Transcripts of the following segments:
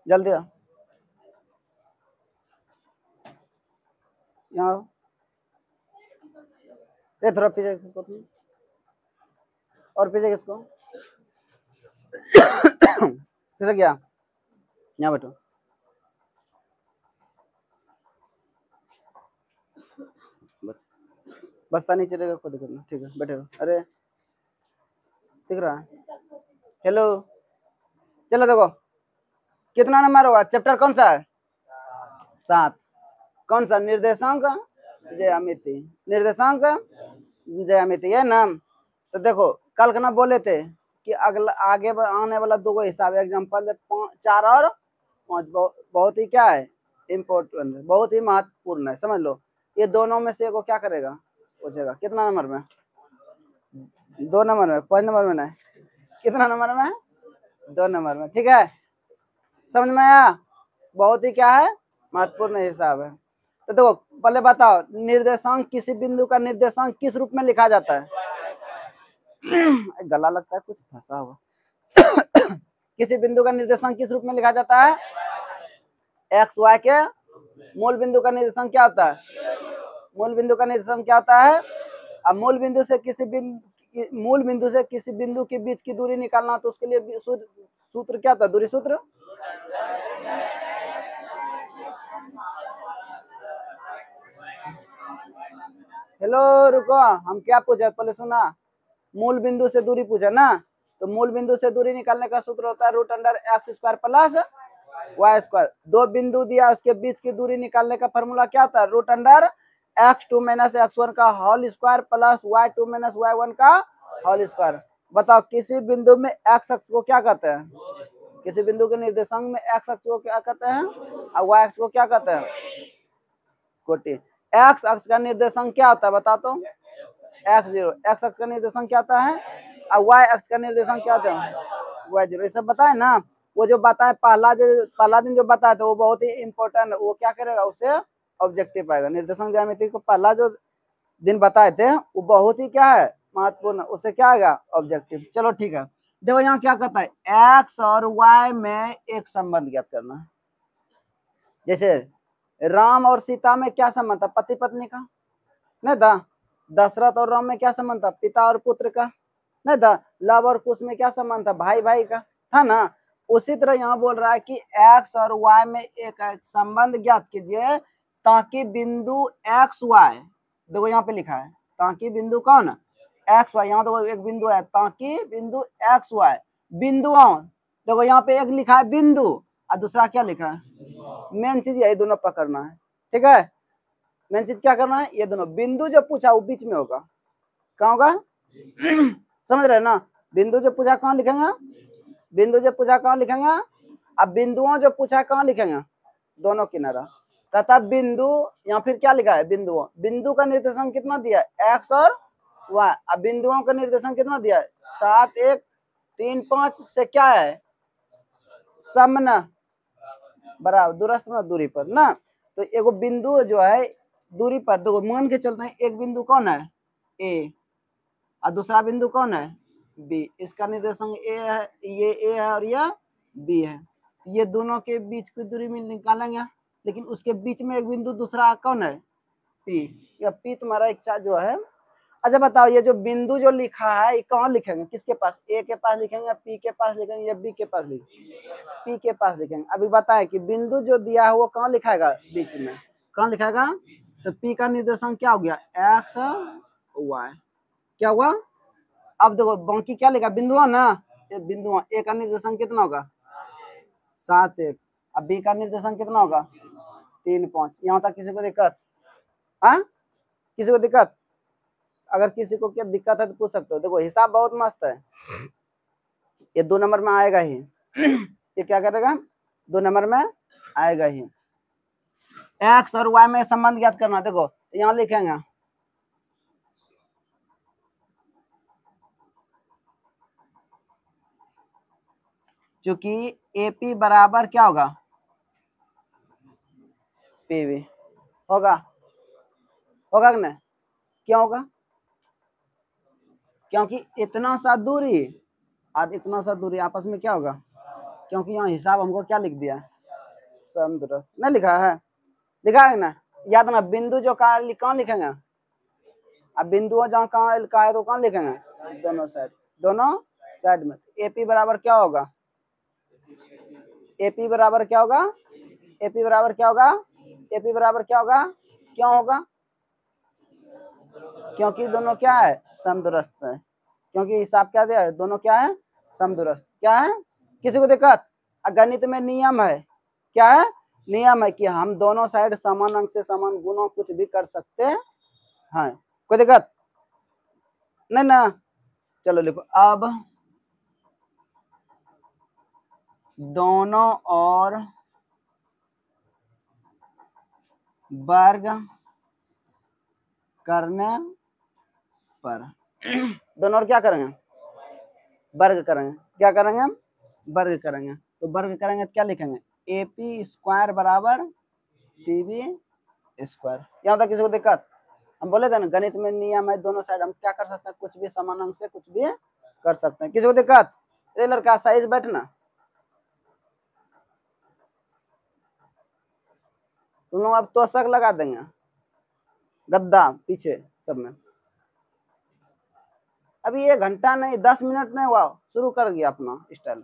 जल्दी आओ, यहाँ आओ। ये थोड़ा पीछे किसको तुम, और पीछे किसको किसे क्या, यहाँ बैठो। बस्ता नीचे रहेगा, कोई दिक्कत नहीं, ठीक है बैठे रहो। अरे दिख रहा है, हेलो। चलो देखो कितना नंबर होगा, चैप्टर कौन सा है, 7। कौन सा, निर्देशांक ज्यामिति, निर्देशांक ज्यामिति है ना। तो देखो कल का ना बोले थे कि अगला आगे आने वाला 2 हिसाब एग्जाम्पल 4 और 5 बहुत ही क्या है, इम्पोर्टेंट, बहुत ही महत्वपूर्ण है, समझ लो। ये दोनों में से को क्या करेगा, पूछेगा कितना नंबर में, 2 नंबर में, 5 नंबर में नहीं, कितना नंबर में, 2 नंबर में, ठीक है। समझ में आया, बहुत ही क्या है, महत्वपूर्ण हिसाब है। तो देखो पहले बताओ, निर्देशांक, किसी बिंदु का निर्देशांक किस रूप में लिखा जाता है गला लगता है कुछ फंसा हुआ किसी बिंदु का निर्देशांक किस रूप में लिखा जाता है, एक्स वाई के मूल बिंदु का निर्देशांक क्या होता है, मूल बिंदु का निर्देशांक क्या होता है। अब मूल बिंदु से किसी बिंदु के बीच की दूरी निकालना, तो उसके लिए सूत्र क्या होता है, दूरी सूत्र। हेलो रुको, हम क्या पूछे पहले सुना, मूल बिंदु से दूरी पूछा ना। तो मूल बिंदु से दूरी निकालने का सूत्र होता है √x² प्लस y²। 2 बिंदु दिया, उसके बीच की दूरी निकालने का फॉर्मूला क्या होता है, √x2 - x1 का whole square plus y2 - y1 का होल स्क्वायर। बताओ किसी बिंदु में x अक्ष को क्या कहते हैं, किसी बिंदु के निर्देशांक में x अक्ष को क्या कहते हैं और y अक्ष को क्या कहते हैं, कोटि। x अक्ष का निर्देशांक क्या होता है बता तो, x0। x अक्ष का निर्देशांक क्या होता है और y अक्ष का निर्देशांक क्या होता है, y0। ये सब बताए ना। वो जो बताए पहला दिन जो बताया था वो बहुत ही इंपॉर्टेंट, वो क्या करेगा, उससे ऑब्जेक्टिव आएगा। निर्देशांक ज्यामिति को पहला जो दिन बताए थे वो बहुत ही क्या है, महत्वपूर्ण, उससे क्या आएगा, ऑब्जेक्टिव। चलो ठीक है, देखो यहाँ क्या कहता है, x और y में एक संबंध ज्ञात करना है। जैसे राम और सीता में क्या संबंध था, पति पत्नी का, नहीं था। दशरथ और राम में क्या संबंध था, पिता और पुत्र का, नहीं था। लव और कुश में क्या संबंध था, भाई भाई का, था ना। उसी तरह यहाँ बोल रहा है कि x और y में एक संबंध ज्ञात कीजिए, ताकि बिंदु एक्स वाई, देखो यहाँ पे लिखा है, ताकि बिंदु कौन, एक्स वाई, यहाँ देखो एक बिंदु है, ताकि बिंदु एक्स वाई, बिंदुओं, देखो यहाँ पे एक लिखा है बिंदु और दूसरा क्या लिखा है, मेन चीज यही दोनों पकड़ना है, ठीक है। मेन चीज क्या करना है, ये दोनों बिंदु जो पूछा वो बीच में होगा, कहाँ होगा समझ रहे ना। बिंदु जो पूछा कहाँ लिखेंगे, बिंदु जो पूछा कहाँ लिखेंगे, अब बिंदुओं जो पूछा कहाँ लिखेंगे, दोनों किनारा। कहता बिंदु, यहाँ फिर क्या लिखा है, बिंदुओं, बिंदु का निर्देशांक कितना दिया है, एक्स और वाई। अब बिंदुओं का निर्देशांक कितना दिया है, 7 1 3 5 से क्या है, समन बराबर दूरस्थ में दूरी पर ना। तो एगो बिंदु जो है दूरी पर, देखो मान के चलते हैं, एक बिंदु कौन है, ए, और दूसरा बिंदु कौन है, बी। इसका निर्देशांक ए है, ये ए है और यह बी है। ये दोनों के बीच की दूरी में निकालेंगे, लेकिन उसके बीच में एक बिंदु दूसरा कौन है, पी। या पी तुम्हारा इच्छा जो है। अच्छा बताओ, ये जो बिंदु जो लिखा है ये कहाँ लिखेंगे, किसके पास, ए के पास लिखेंगे, पी के पास लिखेंगे, या बी के पास लिखेंगे, पी के पास लिखेंगे। अभी बताएं कि बिंदु जो दिया है वो कहाँ लिखाएगा, बीच में, कहाँ लिखाएगा। तो पी का निर्देशांक क्या हो गया, एक्स वाई, क्या हुआ। अब देखो बाकी क्या लिखा, बिंदुआ ना, बिंदुआ, ए का निर्देशांक कितना होगा, 7 1। अब बी का निर्देशांक कितना होगा, 3 5। यहाँ तक किसी को दिक्कत, हाँ किसी को दिक्कत, अगर किसी को क्या दिक्कत है तो पूछ सकते हो। देखो हिसाब बहुत मस्त है, ये 2 नंबर में आएगा ही ये क्या करेगा, 2 नंबर में आएगा ही। एक्स और वाई में संबंध ज्ञात करना, देखो यहाँ लिखेंगे, चूंकि एपी बराबर क्या होगा, पीवी होगा, होगा कि नहीं, क्यों होगा, क्योंकि इतना सा दूरी और इतना सा दूरी आपस में क्या होगा, क्योंकि यहाँ हिसाब हमको क्या लिख दिया, समदूरस्थ नहीं लिखा है, लिखा है ना, याद ना, बिंदु जो कहाँ लिखेंगे, अब बिंदु जहाँ कहाँ लिखा है तो कहाँ लिखेंगे, दोनों साइड में। एपी बराबर क्या होगा, एपी बराबर क्या होगा, एपी बराबर क्या होगा, एपी बराबर क्या होगा, क्यों होगा, क्योंकि दोनों क्या है, समदूरस्थ है, क्योंकि हिसाब क्या दिया है, दोनों क्या है, समदूरस्थ। क्या है, किसी को दिक्कत, गणित में नियम है, क्या है, नियम है कि हम दोनों साइड समान अंक से समान गुणा कुछ भी कर सकते हैं, कोई दिक्कत नहीं ना। चलो लिखो, अब दोनों और वर्ग करने पर दोनों और क्या करेंगे, वर्ग करेंगे, क्या करेंगे हम, वर्ग करेंगे। तो वर्ग करेंगे तो क्या लिखेंगे, एपी स्क्वायर बराबर पीबी स्क्वायर। यहाँ तक किसी को दिक्कत, हम बोले थे ना गणित में नियम है, दोनों साइड हम क्या कर सकते हैं, कुछ भी समान अंक से कुछ भी कर सकते हैं। किसी को दिक्कत, अरे लड़का साइज बैठना, तुम लोग अब तो शक लगा देंगे गद्दा पीछे सब में। अभी 1 घंटा नहीं 10 मिनट नहीं हुआ, शुरू कर गया अपना स्टाइल।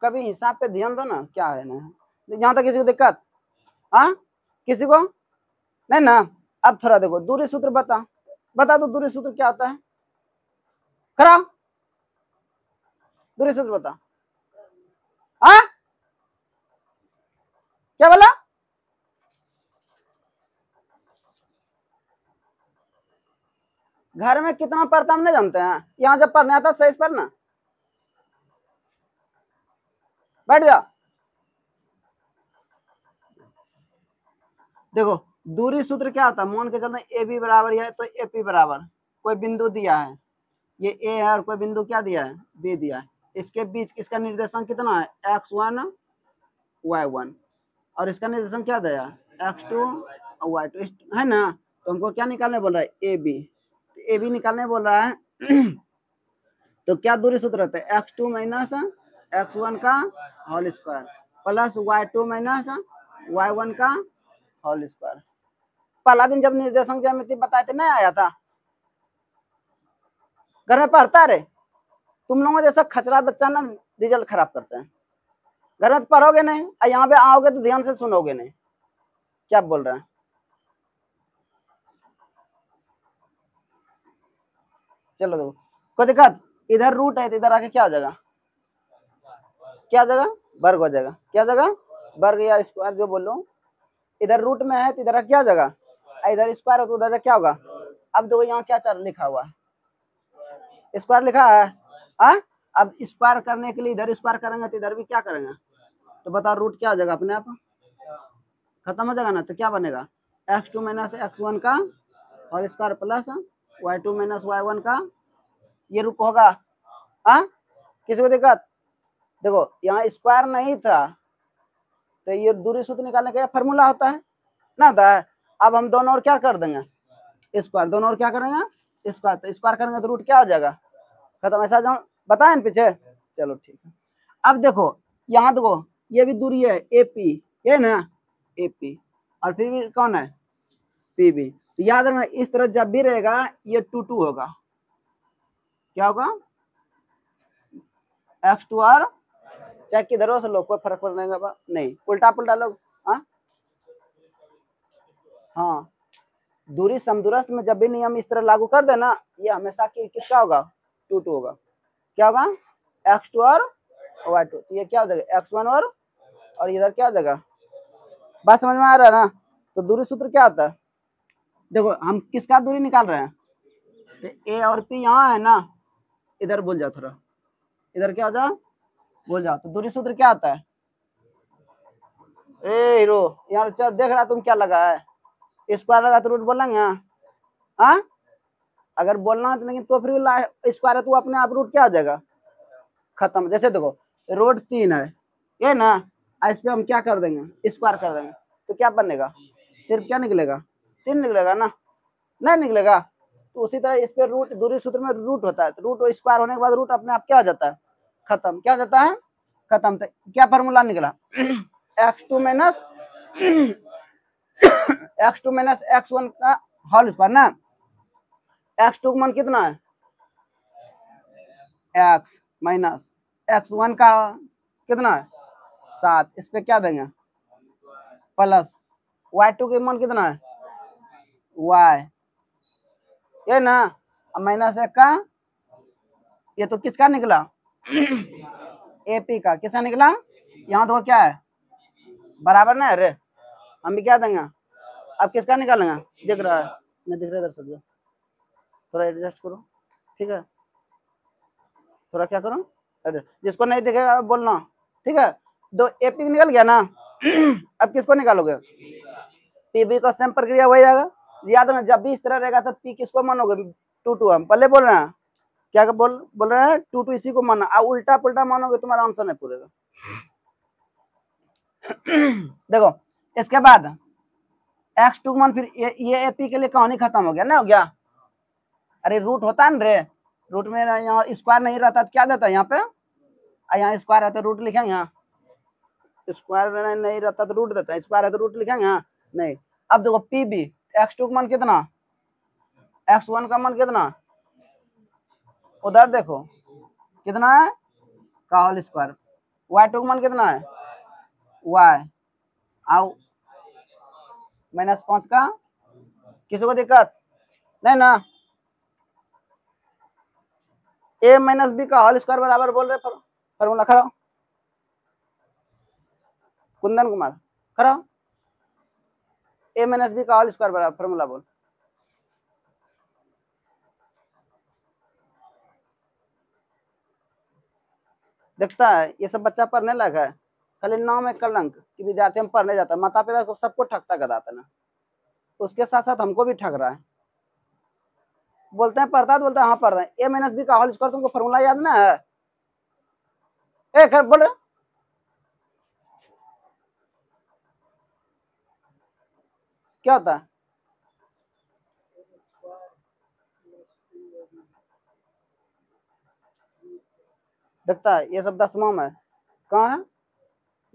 कभी हिसाब पे ध्यान दो ना, क्या है ना, यहाँ तक किसी को दिक्कत, हाँ किसी को नहीं ना। अब थोड़ा देखो, दूरी सूत्र बता दो, दूरी सूत्र क्या होता है, करा दूरी सूत्र बता, हाँ क्या बोला, घर में कितना पढ़ता हम नहीं जानते हैं, यहाँ जब पढ़ने आता सही से पढ़ना, बैठ जा। देखो दूरी सूत्र क्या होता है, मान के चलते ए बी बराबर है तो ए पी बराबर, कोई बिंदु दिया है, ये ए है और कोई बिंदु क्या दिया है, बी दिया है, इसके बीच इसका निर्देशांक कितना है, x1 y1, और इसका निर्देशांक क्या दिया, x2 y2 है ना। तो हमको क्या निकालने बोल रहा है, ए बी, ए बी निकालने बोल रहा है तो क्या दूरी सूत्र रहता है, x2 माइनस x1 का whole square plus y2 minus y1 का होल स्क्वायर। पहला दिन जब निर्देशांक ज्यामिति बताए थे नहीं आया था, घर में पढ़ता रे, तुम लोगों जैसा खचरा बच्चा ना रिजल्ट खराब करते हैं, घर में तो पढ़ोगे नहीं, यहाँ पे आओगे तो ध्यान से सुनोगे नहीं, क्या बोल रहे हैं। चलो देखो, कोई दिक्कत, इधर रूट है तो इधर आके क्या हो जाएगा, क्या हो जाएगा, वर्ग हो जाएगा, क्या हो जाएगा, वर्ग या स्क्वायर जो बोलो, इधर रूट में है तो इधर क्या हो जाएगा, इधर स्क्वायर है तो उधर क्या होगा। अब देखो यहाँ क्या लिखा हुआ है, स्क्वायर लिखा है, हाँ अब स्क्वायर करने के लिए इधर स्क्वायर करेंगे तो इधर भी क्या करेंगे, तो बताओ रूट क्या हो जाएगा, अपने आप खत्म हो जाएगा ना। तो क्या बनेगा, x2 माइनस x1 का और square plus y2 minus y1 का, ये रूप होगा, हाँ किसी को दिक्कत। देखो यहाँ स्क्वायर नहीं था तो ये दूरी सूत्र निकालने का फॉर्मूला होता है ना, होता है। अब हम दोनों और क्या कर देंगे, स्क्वायर, दोनों और क्या करेंगे, स्क्वायर, तो स्क्वायर करेंगे तो रूट क्या हो जाएगा, खत्म। ऐसा जो बताएं पीछे, चलो ठीक है। अब देखो यहाँ देखो, ये भी दूरी है एपी, ये ना एपी, और फिर भी कौन है, पीबी। तो याद रखना इस तरह जब भी रहेगा ये 2 होगा, क्या होगा, x2 और चाहे किधरों से लो कोई फर्क पड़ने का नहीं, उल्टा पुल्टा लोग, हाँ दूरी समदूरस्थ में जब भी नियम इस तरह लागू कर देना, ये हमेशा किसका होगा, 2 होगा, क्या होगा, x2 और y2, तो ये क्या हो जाएगा, x1 और इधर क्या हो जाएगा, बात समझ में आ रहा है ना। तो दूरी सूत्र क्या होता है, देखो हम किसका दूरी निकाल रहे हैं, तो ए और पी यहाँ है ना, इधर भूल जाओ थोड़ा, इधर क्या हो जाओ, भूल जाओ। तो दूरी सूत्र क्या होता है, ए हीरो यार चल देख रहा तुम क्या लगा है, स्क्वायर लगा तो रूट बोलेंगे, हाँ अगर बोलना है तो, लेकिन तो फिर स्क्वायर है तो अपने आप रूट क्या हो जाएगा, खत्म। जैसे देखो रूट 3 है ये ना, इस पे हम क्या कर देंगे, स्क्वायर कर देंगे, तो क्या बनेगा, सिर्फ क्या निकलेगा, 3 निकलेगा ना, नहीं निकलेगा। तो उसी तरह इस पे रूट, दूरी सूत्र में रूट होता है, तो रूट स्क्वायर होने के बाद रूट अपने आप क्या हो जाता है, खत्म, क्या हो जाता है, खत्म। तो क्या फॉर्मूला निकला x2 माइनस x1 का होल स्क्वायर ना। x2 का मान कितना है x माइनस x1 का कितना है 7, इस पे क्या देंगे प्लस y2 के मान कितना है y, ये ना। अब माइनस 1 का ये तो किसका निकला AP का, किसका निकला, यहाँ तो क्या है बराबर ना है रे, हम भी क्या देंगे। अब किसका निकालेंगे, दिख रहा है नहीं दिख रहा है, इधर सब थोड़ा एडजस्ट करो, ठीक है, थोड़ा क्या करो जिसको नहीं दिखेगा बोलना, ठीक है। दो AP निकल गया ना अब किसको निकालोगे, PB का सेम प्रक्रिया वही आएगा। याद ना, जब भी इस तरह रहेगा तो P किसको मानोगे 2 हम पहले बोल रहे हैं, क्या बोल रहे हैं 2 इसी को मानना, अब उल्टा पुल्टा मानोगे तुम्हारा आंसर नहीं पूरेगा। देखो इसके बाद x2 मान, फिर ये AP के लिए कहानी खत्म हो गया ना, हो गया। अरे रूट होता है ना रे, रूट में यहाँ स्क्वायर नहीं रहता तो क्या देता है यहाँ पे, यहाँ स्क्वायर रहता है रूट लिखेंगे, यहाँ स्क्वायर नहीं रहता तो रूट देता है, स्क्वायर है तो रूट लिखेंगे यहाँ नहीं। अब देखो PB x2 का मान कितना, x1 का मान कितना, उधर देखो कितना है का होल स्क्वायर, y2 का मान कितना है y, आओ -5 का, किसी को दिक्कत नहीं ना। A माइनस B का होल स्क्वायर बराबर बोल रहे फॉर्मूला खड़ा, कुंदन कुमार खड़ा, A माइनस B का होल स्क्वायर बराबर फॉर्मूला बोल। देखता है ये सब बच्चा पढ़ने लगा है, खाली नाम एक कलंक कि विद्यार्थी हम पढ़ने जाता है, माता पिता को सबको ठगता गदाता ना, उसके साथ साथ हमको भी ठग रहा है। बोलते हैं पढ़ता है तो बोलते हैं हाँ पढ़ रहे हैं। A माइनस B का होल स्क्वायर तुमको फॉर्मूला याद ना है, बोल रहे क्या होता है, देखता है ये सब 10वां में, कहाँ है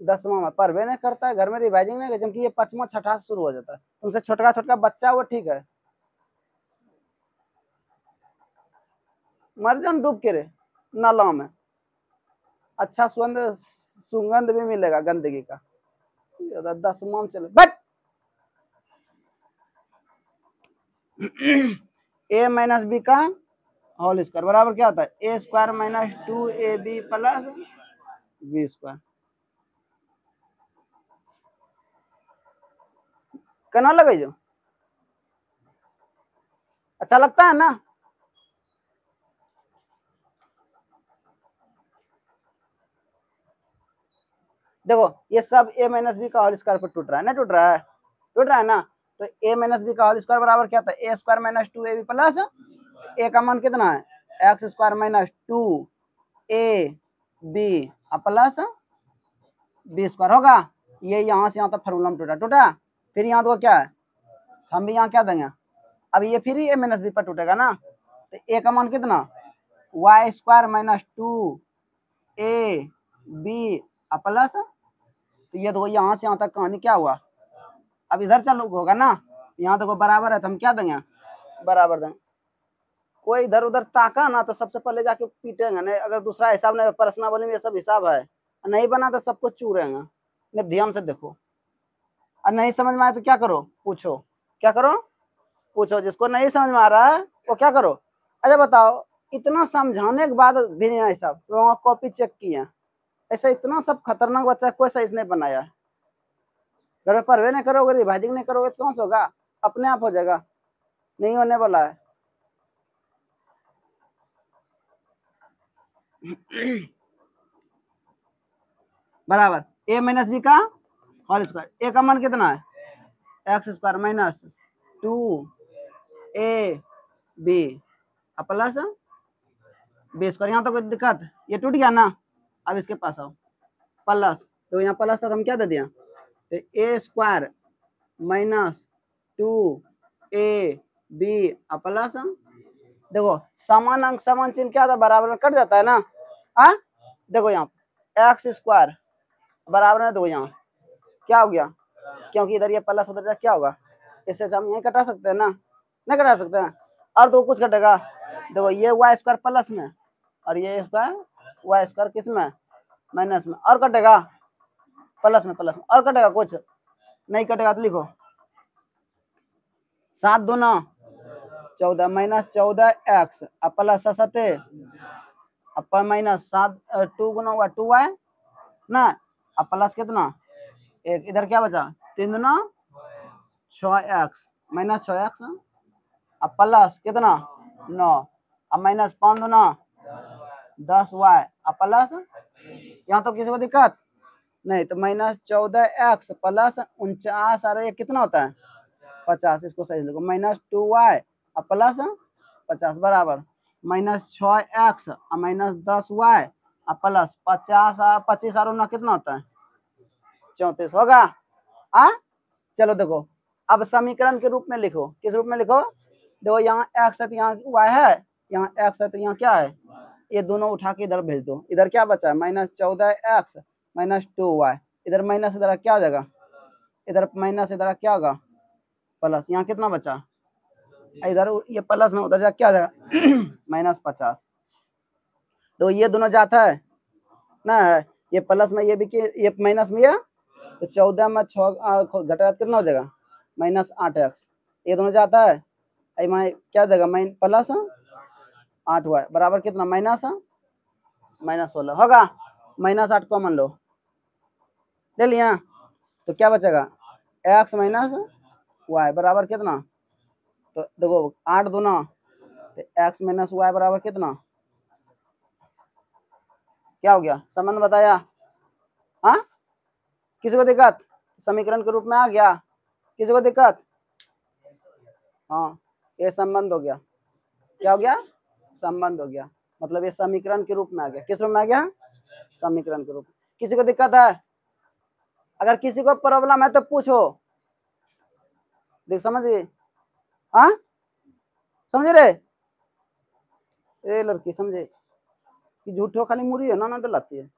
10वां में, पढ़वे नहीं करता है घर में, रिवाइजिंग नहीं, जबकि ये 5वां 6ठा से शुरू हो जाता है। तुमसे छोटका छोटका बच्चा वो ठीक है, मर जान डूब के रे नाला में, अच्छा सुगंध भी मिलेगा गंदगी का। 10वां में चलो बट A माइनस B का होल स्क्वायर बराबर क्या होता है, A square minus 2AB plus B square. कहना लगे जो अच्छा लगता है ना। देखो ये सब A माइनस B का होल स्क्वायर पर टूट रहा है ना, टूट रहा है ना। तो A माइनस B का होल स्क्वायर बराबर क्या था, A square minus 2AB plus A का मान कितना है x square minus 2AB plus B square होगा। ये यहाँ से यहाँ तक फॉर्मूला में टूटा, फिर यहाँ तो क्या है, हम भी यहाँ क्या देंगे, अब ये फिर A माइनस B पर टूटेगा ना, तो A का मान कितना y square minus 2AB plus, तो ये देखो यहाँ से यहाँ तक कहानी क्या हुआ, अब इधर चालू होगा ना, यहाँ देखो बराबर है तो हम क्या देंगे बराबर देंगे। कोई इधर उधर ताका ना तो सबसे पहले जाके पीटेंगे, नहीं अगर दूसरा हिसाब नहीं प्रश्नावली में ये सब हिसाब है, नहीं बना तो सबको चूरेंगे। नहीं ध्यान से देखो, और नहीं समझ में आए तो क्या करो पूछो, क्या करो पूछो, जिसको नहीं समझ में आ रहा है वो क्या करो। अच्छा बताओ इतना समझाने के बाद भी नहीं हिसाब, तो कॉपी चेक किया, ऐसा इतना सब खतरनाक बच्चा कोई सही नहीं बनाया है। घर में पढ़वे नहीं करोगे, रिवाइजिंग नहीं करोगे तो कौन सा होगा, अपने आप हो जाएगा, नहीं होने वाला है। बराबर A माइनस B का होल स्क्वायर, A का मान कितना है x square minus 2AB plus B square. यहाँ तो कोई दिक्कत, ये टूट गया ना, अब इसके पास आओ प्लस, तो यहाँ प्लस था तो हम क्या दे दिया, तो A square minus 2AB plus, देखो समान अंक समान चिन्ह क्या था बराबर में कट जाता है ना, हाँ देखो यहाँ एक्स स्क्वायर बराबर है 2 यहाँ क्या हो गया, क्योंकि इधर ये प्लस उधर जा क्या होगा, इससे हम यही कटा सकते हैं ना, नहीं कटा सकते हैं। और तो कुछ कटेगा, देखो ये वाई स्क्वायर प्लस में और ये स्क्वायर वाई स्क्वायर किस में माइनस में, और कटेगा प्लस में और कटेगा कुछ नहीं कटेगा तो लिखो 7 दूना 14 माइनस 14x अब प्लस 7 अब माइनस 7 2 गुना हुआ 2y ना, अब प्लस कितना एक, इधर क्या बचा 3 दूना 6x माइनस 6x अब प्लस कितना 9 अब माइनस 5 दूना 10y अब प्लस, यहाँ तो किसी को दिक्कत नहीं, तो माइनस 14x प्लस 49 और ये कितना होता है 50, इसको सही लिखो माइनस 2y अब प्लस 50 बराबर माइनस 6x और माइनस 10y अब प्लस 50 25 और 9 कितना होता है 34 होगा। चलो देखो अब समीकरण के रूप में लिखो, किस रूप में लिखो, देखो यहाँ x है तो यहाँ y है, यहाँ x है तो यहाँ क्या है, ये दोनों उठा के इधर भेज दो, इधर क्या बचा है माइनस 14x माइनस 2y, इधर माइनस इधर क्या हो जाएगा, इधर माइनस इधर क्या होगा प्लस, यहाँ कितना बचा इधर ये प्लस में उधर जा क्या हो जाएगा माइनस 50, तो ये दोनों जाता है ना, ये प्लस में ये भी ये माइनस में ये, तो 14 में 6 घटा कितना हो जाएगा माइनस 8x, ये दोनों जाता है क्या देगा प्लस 8y बराबर कितना माइनस 16 होगा, माइनस 8 कॉमन लो ले लिया, तो क्या बचेगा x माइनस y बराबर कितना, तो देखो 8 दूना तो x माइनस y बराबर कितना, क्या हो गया संबंध बताया। हाँ किसी को दिक्कत, समीकरण के रूप में आ गया, किसी को दिक्कत, हाँ ये संबंध हो गया, क्या हो गया संबंध हो गया, मतलब ये समीकरण के रूप में आ गया, किस रूप में आ गया समीकरण के रूप में। किसी को दिक्कत है, अगर किसी को प्रॉब्लम है तो पूछो, देख समझिए, हाँ समझे रे, ए लड़की समझे कि झूठो खाली मुरी है ना डलाती है,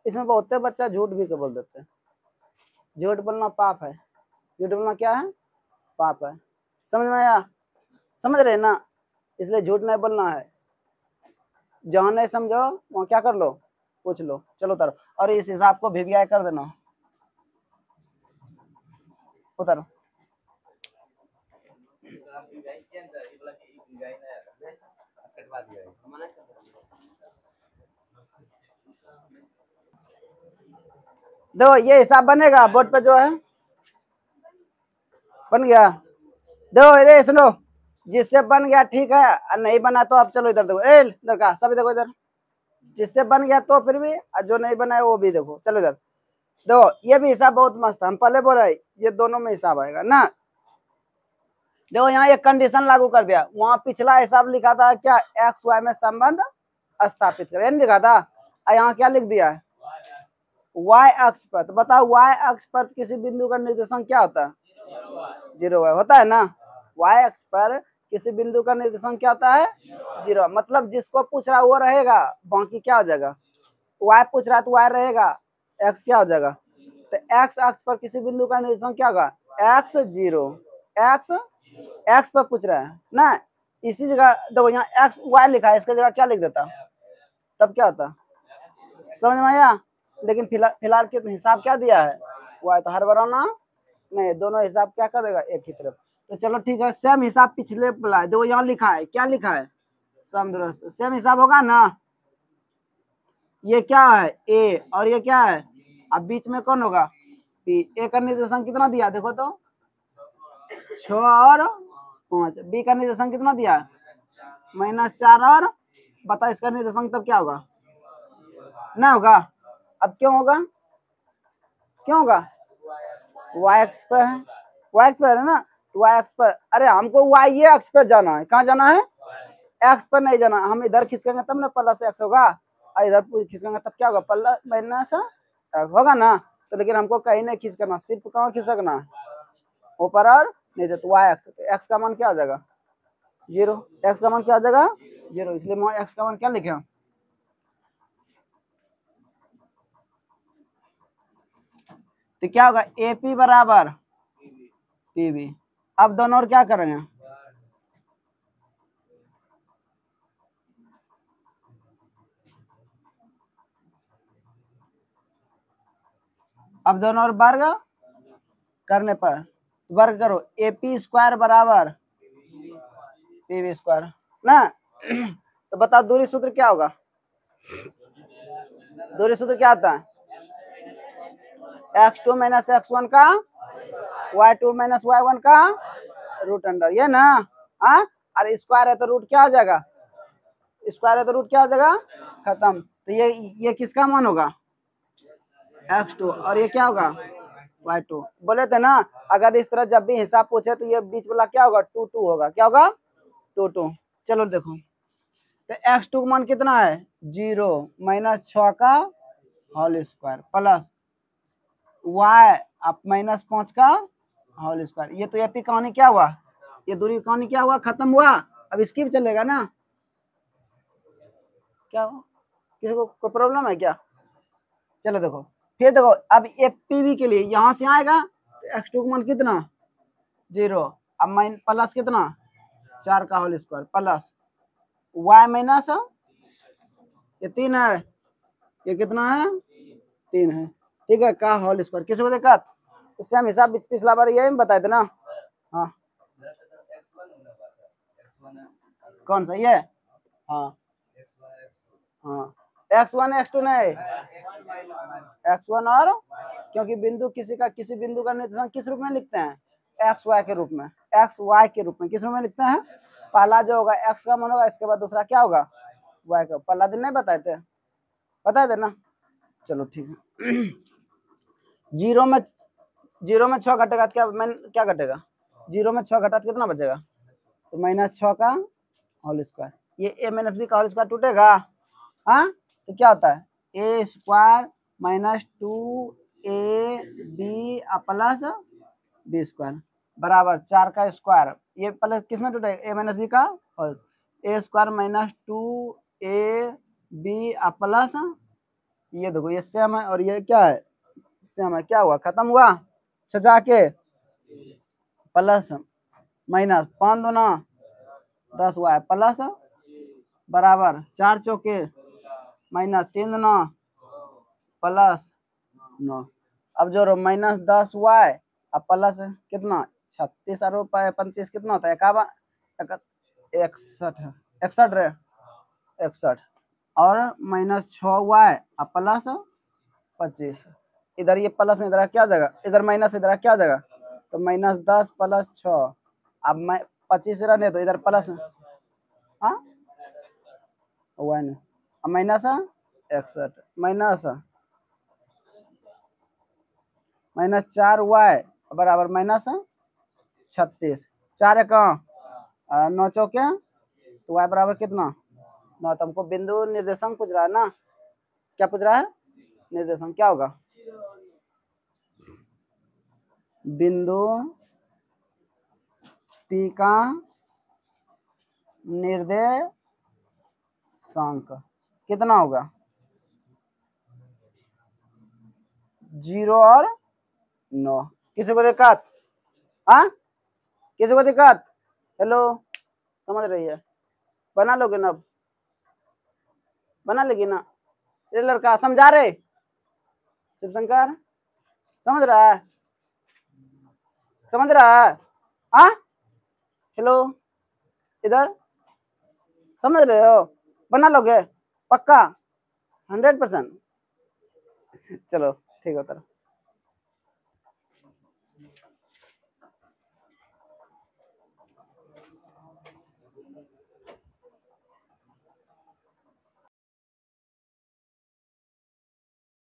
इसमें बहुत बच्चा झूठ भी बोल देते हैं, झूठ बोलना पाप है, झूठ बोलना क्या है पाप है, समझ में आया, समझ रहे ना, इसलिए झूठ नहीं बोलना है, जहाँ नहीं समझो वहाँ क्या कर लो पूछ लो, चलो उतारो, और इस हिसाब को वीवीआई कर देना, उतारो देखो ये हिसाब बनेगा बोर्ड पे जो है बन गया, देखो अरे सुनो, जिससे बन गया ठीक है, और नहीं बना तो आप चलो इधर देखो, ए लड़का सभी देखो इधर, जिससे बन गया तो फिर भी, और जो नहीं बना है वो भी देखो, चलो इधर देखो, ये भी हिसाब बहुत मस्त है, हम पहले बोला ये दोनों में हिसाब आएगा ना, देखो यहाँ एक कंडीशन लागू कर दिया, वहां पिछला हिसाब लिखा था क्या एक्स वाई में संबंध स्थापित कर लिखा था, और यहाँ क्या लिख दिया है वाई अक्ष पर, तो बताओ वाई अक्ष पर किसी बिंदु का निर्देशांक क्या होता है 0 होता है ना, वाई अक्ष पर किसी बिंदु का निर्देशांक क्या होता है 0, मतलब जिसको पूछ रहा है वो रहेगा, बाकी क्या हो जाएगा, वाई पूछ रहा है तो वाई रहेगा, एक्स क्या हो जाएगा, तो एक्स अक्ष पर किसी बिंदु का निर्देशांक क्या होगा x 0, एक्स पर पूछ रहा है ना, इसी जगह देखो यहाँ एक्स वाई लिखा है, इसका जगह क्या लिख देता तब क्या होता, समझ में आया, लेकिन फिलहाल के हिसाब क्या दिया है वाई, तो हर बार ना नहीं, दोनों हिसाब क्या करेगा एक ही तरफ, तो चलो ठीक है, सेम हिसाब पिछले बोला है, देखो यहाँ लिखा है क्या लिखा है समदुरस्त, सेम हिसाब होगा ना, ये क्या है ए और ये क्या है, अब बीच में कौन होगा बी, ए का निर्देशांक कितना दिया देखो तो 6 और 5, बी का निर्देशांक कितना दिया -4 और बता, इसका निर्देशांक तब क्या होगा ना होगा, अब क्यों होगा, क्यों होगा वाई एक्स पर है, वाई एक्स पर है ना, तो वाई एक्स पर, अरे हमको वाई ये एक्स पर जाना है, कहाँ जाना है एक्स पर नहीं जाना, हम इधर खिसकेंगे तब ना प्लस एक्स होगा, और इधर खिसकेंगे तब क्या होगा प्लस माइनस होगा ना, तो लेकिन हमको कहीं नहीं खिसकना, सिर्फ कहाँ खिसकना है ऊपर और नीचे, तो वाई एक्स, तो एक्स का मान क्या हो जाएगा 0, एक्स का मान क्या हो जाएगा 0, इसलिए वहां एक्स का मान क्या लिखे तो क्या होगा AP बराबर PB। अब दोनों और क्या करेंगे, अब दोनों और वर्ग करने पर वर्ग करो AP स्क्वायर बराबर PB स्क्वायर ना। तो बताओ दूरी सूत्र क्या होगा, दूरी सूत्र क्या आता है, x2 माइनस x1 का y2 माइनस y1 का रूट अंडर, ये ना। हाँ, अरे स्क्वायर है तो रूट क्या हो जाएगा, स्क्वायर है तो रूट क्या हो जाएगा खत्म। तो ये किसका मान होगा x2 और ये क्या होगा y2। बोले थे ना अगर इस तरह जब भी हिसाब पूछे तो ये बीच वाला क्या होगा 2 2 होगा, क्या होगा 2 2। चलो देखो तो x2 का मान कितना है 0 माइनस 6 का होल स्क्वायर प्लस y अब माइनस 5 का होल स्क्वायर। ये तो एपी कहानी क्या हुआ, ये दूरी कहानी क्या हुआ खत्म हुआ। अब इसकी भी चलेगा ना, क्या हुआ किसी को कोई प्रॉब्लम है क्या। चलो देखो फिर देखो अब ये पीवी के लिए यहां से आएगा तो x2 का मान कितना 0 अब माइन प्लस कितना 4 का whole square plus y minus ये 3 है, ये कितना है 3 है, ठीक है का होल स्क्वायर। किसी को दिक्कत, इससे हम हिसाब पिछला बार यही बताए थे ना। हाँ कौन सा ये, हाँ हाँ x1 x2 नहीं x1 और क्योंकि बिंदु किसी बिंदु का निर्देशांक किस रूप में लिखते हैं xy के रूप में, xy के रूप में किस रूप में लिखते हैं। पहला जो होगा x का मान होगा, इसके बाद दूसरा क्या होगा y का। पहला दिन नहीं बताए थे, बताए थे ना। चलो ठीक है। जीरो में 6 घटेगा क्या घटेगा, 0 में 6 घटा कितना बचेगा तो माइनस 6 का होल स्क्वायर। ये a माइनस बी का होल स्क्वायर टूटेगा, हाँ तो क्या होता है A square minus 2ab plus B square बराबर 4 का स्क्वायर। ये प्लस किस में टूटेगा ए माइनस बी का और ए स्क्वायर माइनस 2ab प्लस ये देखो ये सेम है और ये क्या है सेम है, क्या हुआ खत्म हुआ सजा के प्लस माइनस 5 दूना 10 y प्लस बराबर 4 चौके माइनस 3 दूना प्लस 9। अब जो माइनस 10 y अब प्लस कितना 36 और 25 कितना होता है 61 61 और माइनस 6 y अब प्लस 25। इधर ये प्लस में इधर क्या आ जाएगा, इधर माइनस इधर क्या आ जाएगा तो माइनस 10 प्लस 6 अब 25 रहने तो इधर प्लस हाँ अब माइनस 61 माइनस 4 y बराबर माइनस 36 4 कहाँ 9 चौके तो y बराबर कितना 9। तो हमको बिंदु निर्देशांक पूछ रहा है ना, क्या पूछ रहा है निर्देशांक क्या होगा बिंदु P का निर्देशांक कितना होगा 0 और 9। किसी को दिक्कत, हाँ किसी को दिक्कत, हेलो समझ रही है बना लोगे ना, बना लेगी ना ये लड़का समझा रहे शिव शंकर समझ रहा है हाँ हेलो इधर समझ रहे हो बना लोगे पक्का 100%। चलो ठीक होता है।